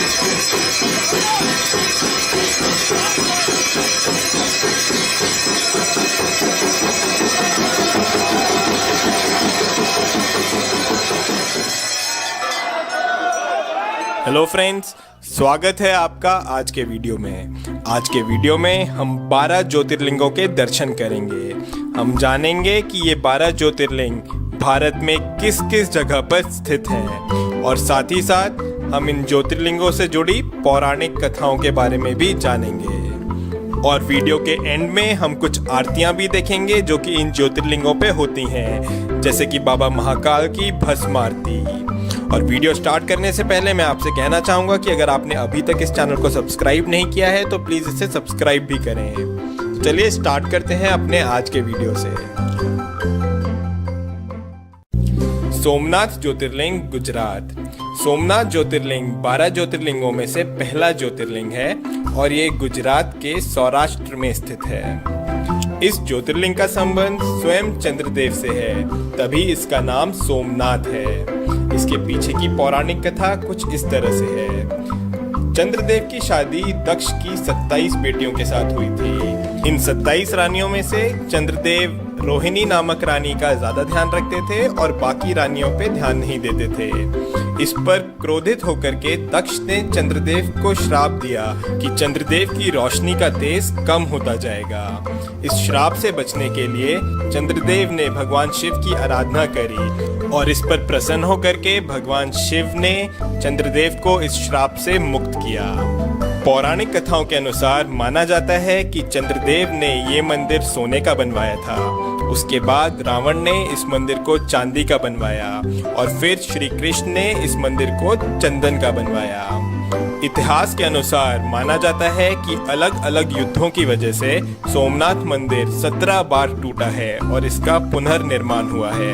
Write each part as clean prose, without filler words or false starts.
Hello friends, स्वागत है आपका आज के वीडियो में। आज के वीडियो में हम 12 ज्योतिर्लिंगों के दर्शन करेंगे। हम जानेंगे कि ये 12 ज्योतिर्लिंग भारत में किस किस जगह पर स्थित हैं और साथ ही साथ हम इन ज्योतिर्लिंगों से जुड़ी पौराणिक कथाओं के बारे में भी जानेंगे। और वीडियो के एंड में हम कुछ आरतियां भी देखेंगे जो कि इन ज्योतिर्लिंगों पे होती हैं, जैसे कि बाबा महाकाल की भस्म आरती। और वीडियो स्टार्ट करने से पहले मैं आपसे कहना चाहूँगा कि अगर आपने अभी तक इस चैनल को सब्सक्राइब नहीं किया है तो प्लीज़ इसे सब्सक्राइब भी करें। तो चलिए स्टार्ट करते हैं अपने आज के वीडियो से। सोमनाथ ज्योतिर्लिंग, गुजरात। सोमनाथ ज्योतिर्लिंग 12 ज्योतिर्लिंगों में से पहला ज्योतिर्लिंग है और ये गुजरात के सौराष्ट्र में स्थित है। इस ज्योतिर्लिंग का संबंध स्वयं चंद्रदेव से है, तभी इसका नाम सोमनाथ है। इसके पीछे की पौराणिक कथा कुछ इस तरह से है। चंद्रदेव की शादी दक्ष की 27 बेटियों के साथ हुई थी। इन 27 रानियों में से चंद्रदेव रोहिणी नामक रानी का ज्यादा ध्यान रखते थे और बाकी रानियों पे ध्यान नहीं देते थे। इस पर क्रोधित होकर के दक्ष ने चंद्रदेव को श्राप दिया कि चंद्रदेव की रोशनी का तेज कम होता जाएगा। इस श्राप से बचने के लिए चंद्रदेव ने भगवान शिव की आराधना करी और इस पर प्रसन्न होकर के भगवान शिव ने चंद्रदेव को इस श्राप से मुक्त किया। पौराणिक कथाओं के अनुसार माना जाता है कि चंद्रदेव ने ये मंदिर सोने का बनवाया था। उसके बाद रावण ने इस मंदिर को चांदी का बनवाया और फिर श्री कृष्ण ने इस मंदिर को चंदन का बनवाया। इतिहास के अनुसार माना जाता है कि अलग अलग युद्धों की वजह से सोमनाथ मंदिर 17 बार टूटा है और इसका पुनर्निर्माण हुआ है।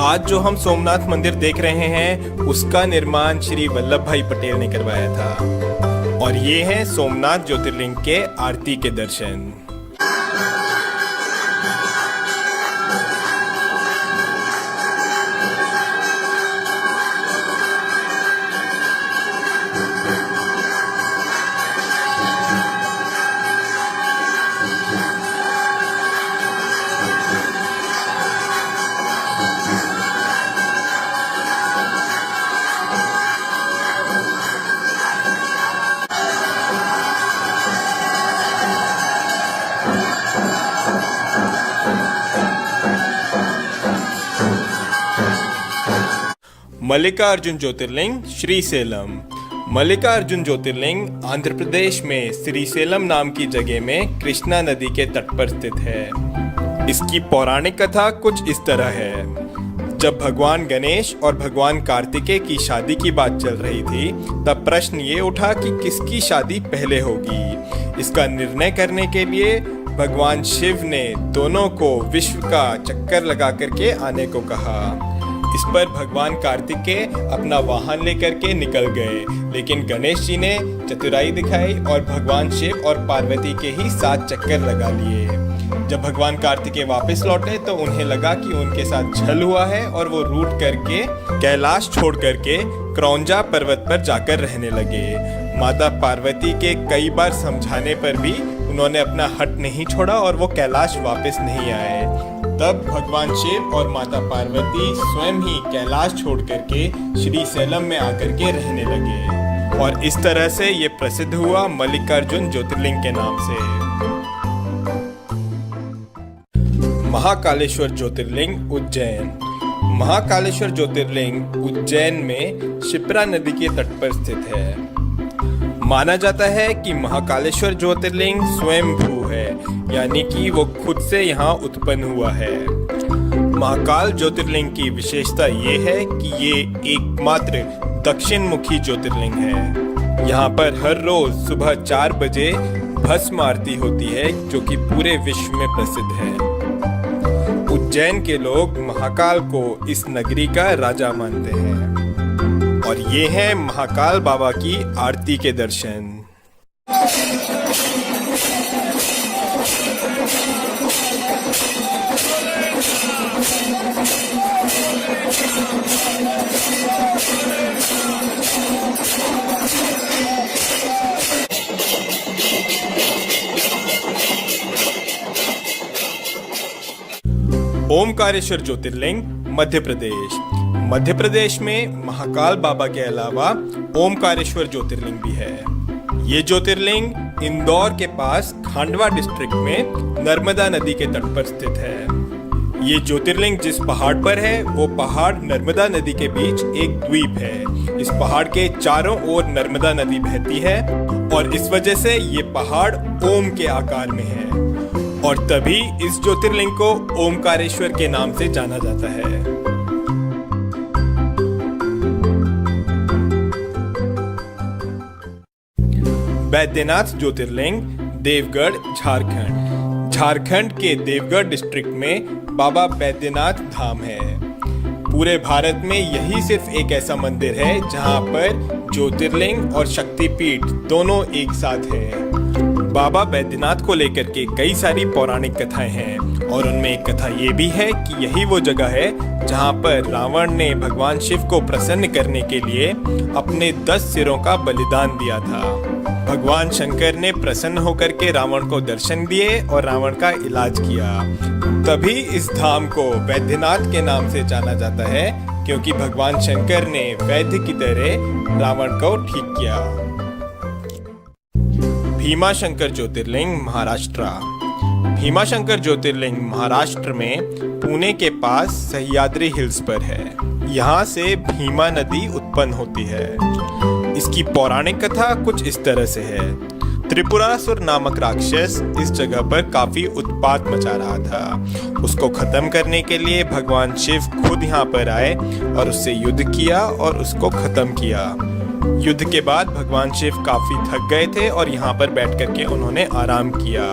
आज जो हम सोमनाथ मंदिर देख रहे हैं उसका निर्माण श्री वल्लभ भाई पटेल ने करवाया था। और ये है सोमनाथ ज्योतिर्लिंग के आरती के दर्शन। मल्लिकार्जुन ज्योतिर्लिंग, श्रीशैलम। मल्लिकार्जुन ज्योतिर्लिंग आंध्र प्रदेश में श्रीशैलम नाम की जगह में कृष्णा नदी के तट पर स्थित है। इसकी पौराणिक कथा कुछ इस तरह है। जब भगवान गणेश और भगवान कार्तिकेय की शादी की बात चल रही थी तब प्रश्न ये उठा कि किसकी शादी पहले होगी। इसका निर्णय करने के लिए भगवान शिव ने दोनों को विश्व का चक्कर लगा करके आने को कहा। इस पर भगवान कार्तिकेय अपना वाहन लेकर के निकल गए, लेकिन गणेश जी ने चतुराई दिखाई और भगवान शिव और पार्वती के ही 7 चक्कर लगा लिए। जब भगवान कार्तिकेय वापस लौटे तो उन्हें लगा कि उनके साथ छल हुआ है और वो रूठ करके कैलाश छोड़ करके क्रौंजा पर्वत पर जाकर रहने लगे। माता पार्वती के कई बार समझाने पर भी उन्होंने अपना हट नहीं छोड़ा और वो कैलाश वापस नहीं आए। तब भगवान शिव और माता पार्वती स्वयं ही कैलाश छोड़ करके श्रीशैलम में आकर के रहने लगे और इस तरह से ये प्रसिद्ध हुआ मल्लिकार्जुन ज्योतिर्लिंग के नाम से। महाकालेश्वर ज्योतिर्लिंग, उज्जैन। महाकालेश्वर ज्योतिर्लिंग उज्जैन में क्षिप्रा नदी के तट पर स्थित है। माना जाता है कि महाकालेश्वर ज्योतिर्लिंग स्वयंभू है, यानी कि वो खुद से यहाँ उत्पन्न हुआ है। महाकाल ज्योतिर्लिंग की विशेषता ये है कि ये एकमात्र दक्षिण मुखी ज्योतिर्लिंग है। यहाँ पर हर रोज सुबह 4 बजे भस्म आरती होती है जो कि पूरे विश्व में प्रसिद्ध है। उज्जैन के लोग महाकाल को इस नगरी का राजा मानते हैं। और ये है महाकाल बाबा की आरती के दर्शन। ओमकारेश्वर ज्योतिर्लिंग मध्य प्रदेश। मध्य प्रदेश में महाकाल बाबा के अलावा ओमकारेश्वर ज्योतिर्लिंग भी है। ये ज्योतिर्लिंग इंदौर के पास खांडवा डिस्ट्रिक्ट में नर्मदा नदी के तट पर स्थित है। ये ज्योतिर्लिंग जिस पहाड़ पर है वो पहाड़ नर्मदा नदी के बीच एक द्वीप है। इस पहाड़ के चारों ओर नर्मदा नदी बहती है और इस वजह से ये पहाड़ ओम के आकार में है और तभी इस ज्योतिर्लिंग को ओमकारेश्वर के नाम से जाना जाता है। बैद्यनाथ ज्योतिर्लिंग देवगढ़ झारखंड। झारखंड के देवगढ़ डिस्ट्रिक्ट में बाबा बैद्यनाथ धाम है। पूरे भारत में यही सिर्फ एक ऐसा मंदिर है जहां पर ज्योतिर्लिंग और शक्तिपीठ दोनों एक साथ है। बाबा बैद्यनाथ को लेकर के कई सारी पौराणिक कथाएं हैं और उनमें एक कथा ये भी है कि यही वो जगह है जहां पर रावण ने भगवान शिव को प्रसन्न करने के लिए अपने 10 सिरों का बलिदान दिया था। भगवान शंकर ने प्रसन्न होकर के रावण को दर्शन दिए और रावण का इलाज किया। तभी इस धाम को वैद्यनाथ के नाम से जाना जाता है क्योंकि भगवान शंकर ने वैद्य की तरह रावण को ठीक किया। भीमाशंकर ज्योतिर्लिंग महाराष्ट्र। भीमाशंकर ज्योतिर्लिंग महाराष्ट्र में पुणे के पास सह्याद्री हिल्स पर है। यहाँ से भीमा नदी उत्पन्न होती है। इसकी पौराणिक कथा कुछ इस तरह से है। त्रिपुरासुर नामक राक्षस इस जगह पर काफी उत्पात मचा रहा था। उसको खत्म करने के लिए भगवान शिव खुद यहाँ पर आए और उससे युद्ध किया और उसको खत्म किया। युद्ध के बाद भगवान शिव काफी थक गए थे और यहाँ पर बैठ करके उन्होंने आराम किया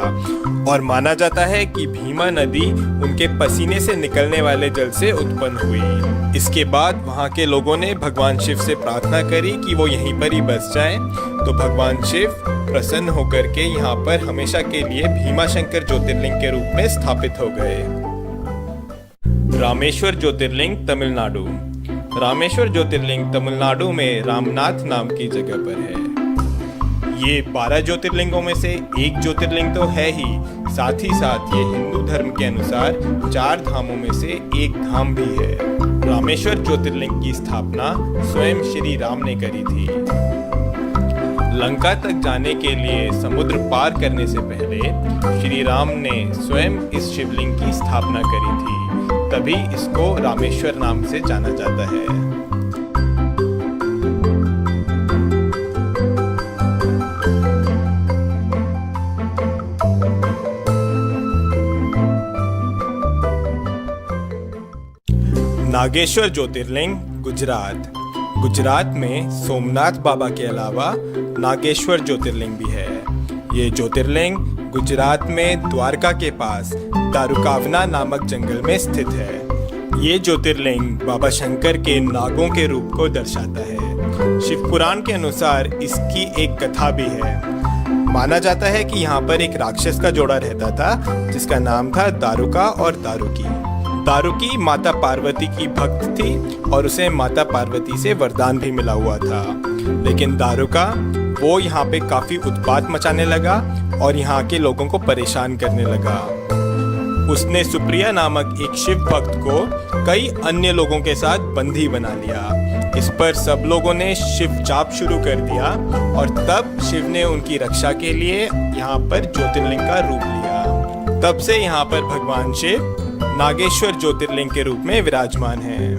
और माना जाता है कि भीमा नदी उनके पसीने से निकलने वाले जल से उत्पन्न हुई। इसके बाद वहाँ के लोगों ने भगवान शिव से प्रार्थना करी कि वो यहीं पर ही बस जाएं, तो भगवान शिव प्रसन्न होकर के यहाँ पर हमेशा के लिए भीमाशंकर ज्योतिर्लिंग के रूप में स्थापित हो गए। रामेश्वर ज्योतिर्लिंग तमिलनाडु। रामेश्वर ज्योतिर्लिंग तमिलनाडु में रामनाथ नाम की जगह पर है। ये 12 ज्योतिर्लिंगों में से एक ज्योतिर्लिंग तो है ही, साथ ही साथ ये हिंदू धर्म के अनुसार 4 धामों में से एक धाम भी है। रामेश्वर ज्योतिर्लिंग की स्थापना स्वयं श्री राम ने करी थी। लंका तक जाने के लिए समुद्र पार करने से पहले श्री राम ने स्वयं इस शिवलिंग की स्थापना करी थी, तभी इसको रामेश्वर नाम से जाना जाता है। नागेश्वर ज्योतिर्लिंग गुजरात। गुजरात में सोमनाथ बाबा के अलावा नागेश्वर ज्योतिर्लिंग भी है। ये ज्योतिर्लिंग गुजरात में द्वारका के पास दारुकावना नामक जंगल में स्थित है। ये ज्योतिर्लिंग बाबा शंकर के नागों के रूप को दर्शाता है। शिव पुराण के अनुसार इसकी एक कथा भी है। माना जाता है कि यहाँ पर एक राक्षस का जोड़ा रहता था जिसका नाम था दारुका और दारुकी। दारुकी माता पार्वती की भक्त थी और उसे माता पार्वती से वरदान भी मिला हुआ था, लेकिन दारुका वो यहाँ पे काफी उत्पात मचाने लगा और यहाँ के लोगों को परेशान करने लगा। उसने सुप्रिया नामक एक शिव भक्त को कई अन्य लोगों के साथ बंदी बना लिया। इस पर सब लोगों ने शिव जाप शुरू कर दिया और तब शिव ने उनकी रक्षा के लिए यहाँ पर ज्योतिर्लिंग का रूप लिया। तब से यहाँ पर भगवान शिव नागेश्वर ज्योतिर्लिंग के रूप में विराजमान हैं।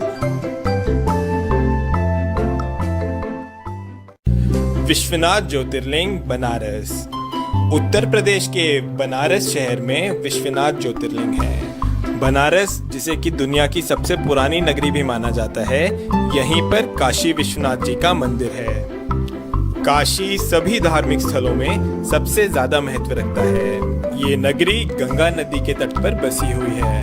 विश्वनाथ ज्योतिर्लिंग बनारस। उत्तर प्रदेश के बनारस शहर में विश्वनाथ ज्योतिर्लिंग है। बनारस, जिसे कि दुनिया की सबसे पुरानी नगरी भी माना जाता है, यहीं पर काशी विश्वनाथ जी का मंदिर है। काशी सभी धार्मिक स्थलों में सबसे ज्यादा महत्व रखता है। ये नगरी गंगा नदी के तट पर बसी हुई है।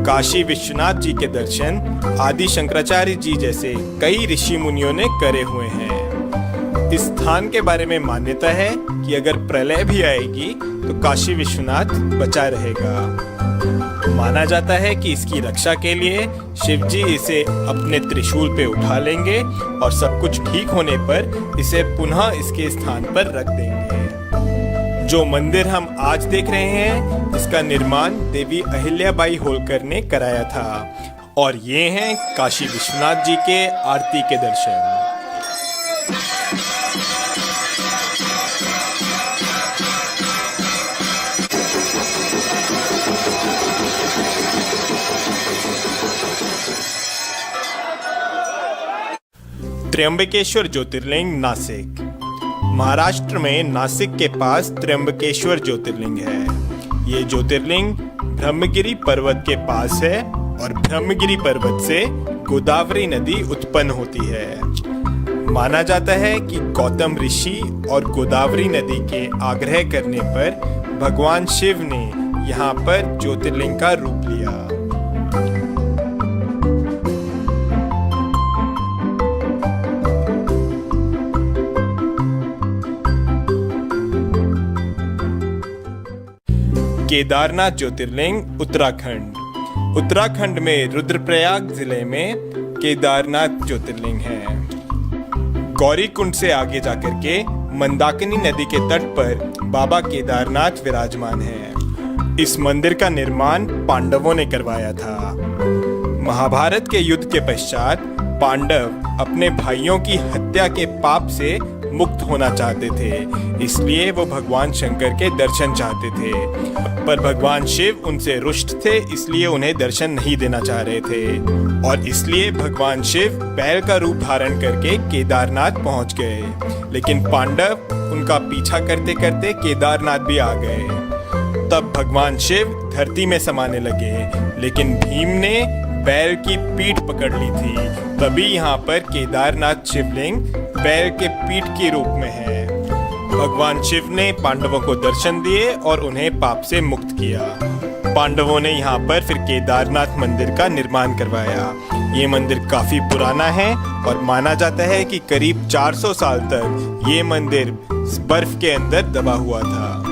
काशी विश्वनाथ जी के दर्शन आदि शंकराचार्य जी जैसे कई ऋषि मुनियों ने करे हुए हैं। इस स्थान के बारे में मान्यता है कि अगर प्रलय भी आएगी तो काशी विश्वनाथ बचा रहेगा। माना जाता है कि इसकी रक्षा के लिए शिव जी इसे अपने त्रिशूल पे उठा लेंगे और सब कुछ ठीक होने पर इसे पुनः इसके स्थान पर रख देंगे। जो मंदिर हम आज देख रहे हैं, इसका निर्माण देवी अहिल्याबाई होलकर ने कराया था। और ये हैं काशी विश्वनाथ जी के आरती के दर्शन। त्र्यंबकेश्वर ज्योतिर्लिंग नासिक। महाराष्ट्र में नासिक के पास त्र्यंबकेश्वर ज्योतिर्लिंग है। ये ज्योतिर्लिंग ब्रह्मगिरी पर्वत के पास है और ब्रह्मगिरी पर्वत से गोदावरी नदी उत्पन्न होती है। माना जाता है कि गौतम ऋषि और गोदावरी नदी के आग्रह करने पर भगवान शिव ने यहाँ पर ज्योतिर्लिंग का रूप लिया। केदारनाथ ज्योतिर्लिंग उत्तराखंड। उत्तराखंड में रुद्रप्रयाग जिले में केदारनाथ ज्योतिर्लिंग है। गौरीकुंड से आगे जाकर के मंदाकिनी नदी के तट पर बाबा केदारनाथ विराजमान है। इस मंदिर का निर्माण पांडवों ने करवाया था। महाभारत के युद्ध के पश्चात पांडव अपने भाइयों की हत्या के पाप से मुक्त होना चाहते थे, इसलिए वो भगवान शंकर के दर्शन चाहते थे। पर भगवान शिव उनसे रुष्ट थे, इसलिए उन्हें दर्शन नहीं देना चाह रहे थे। और इसलिए भगवान शिव बैल का रूप धारण करके केदारनाथ पहुंच गए। लेकिन पांडव उनका पीछा करते करते केदारनाथ भी आ गए। तब भगवान शिव धरती में समाने लगे, लेकिन भीम ने बैल की पीठ पकड़ ली थी। तभी यहाँ पर केदारनाथ शिवलिंग बैल के पीठ के रूप में है। भगवान शिव ने पांडवों को दर्शन दिए और उन्हें पाप से मुक्त किया। पांडवों ने यहाँ पर फिर केदारनाथ मंदिर का निर्माण करवाया। ये मंदिर काफी पुराना है और माना जाता है कि करीब 400 साल तक ये मंदिर बर्फ के अंदर दबा हुआ था।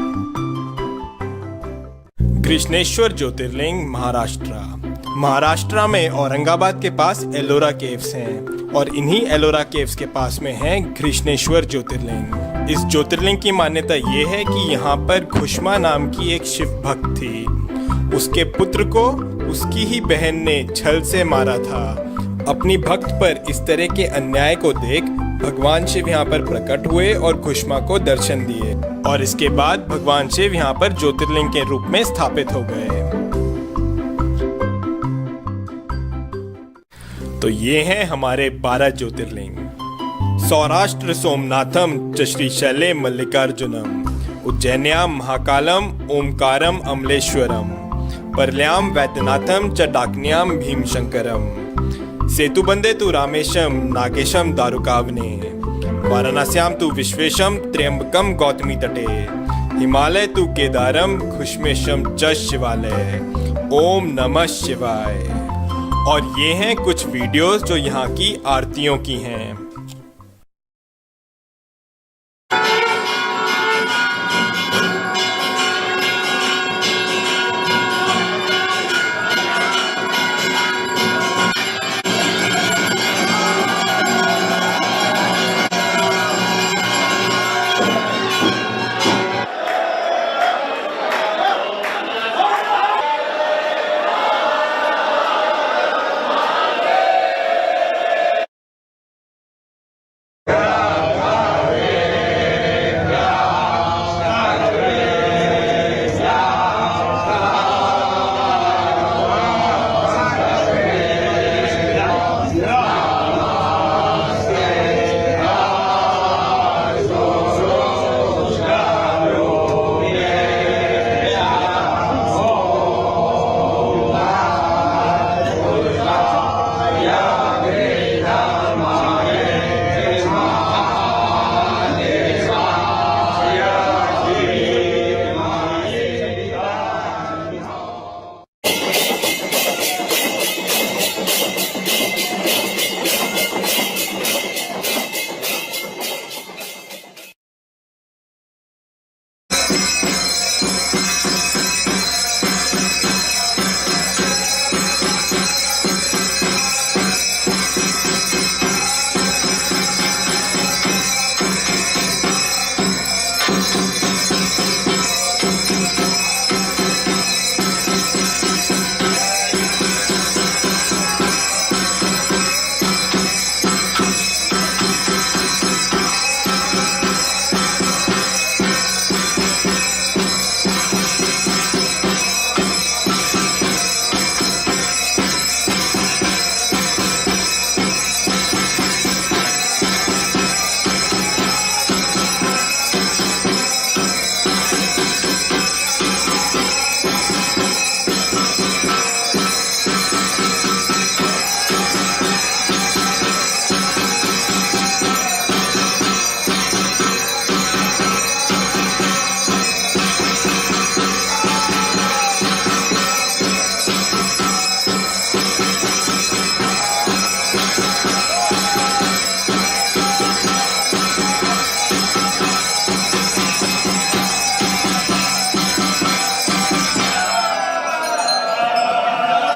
कृष्णेश्वर ज्योतिर्लिंग महाराष्ट्र में औरंगाबाद के पास एलोरा केव्स हैं और इन्हीं एलोरा केव्स के पास में है कृष्णेश्वर ज्योतिर्लिंग। इस ज्योतिर्लिंग की मान्यता ये है कि यहाँ पर घुष्मा नाम की एक शिव भक्त थी। उसके पुत्र को उसकी ही बहन ने छल से मारा था। अपनी भक्त पर इस तरह के अन्याय को देख भगवान शिव यहाँ पर प्रकट हुए और घुष्मा को दर्शन दिए और इसके बाद भगवान शिव यहाँ पर ज्योतिर्लिंग के रूप में स्थापित हो गए। तो ये हैं हमारे 12 ज्योतिर्लिंग। सौराष्ट्र सोमनाथम च श्रीशैले मल्लिकार्जुनम, उज्जैन्याम महाकालम ओमकारम अमलेश्वरम, परल्याम वैद्यनाथम च डाकन्याम भीमशंकरम, सेतुबंदे तु रामेशम नागेशम दारुकावने, वाराणस्याम तु विश्वेशम त्र्यंबकम गौतमी तटे, हिमालय तु केदारम घुष्मेशम च शिवालय। ओम नमः शिवाय। और ये हैं कुछ वीडियोस जो यहाँ की आरतियों की हैं।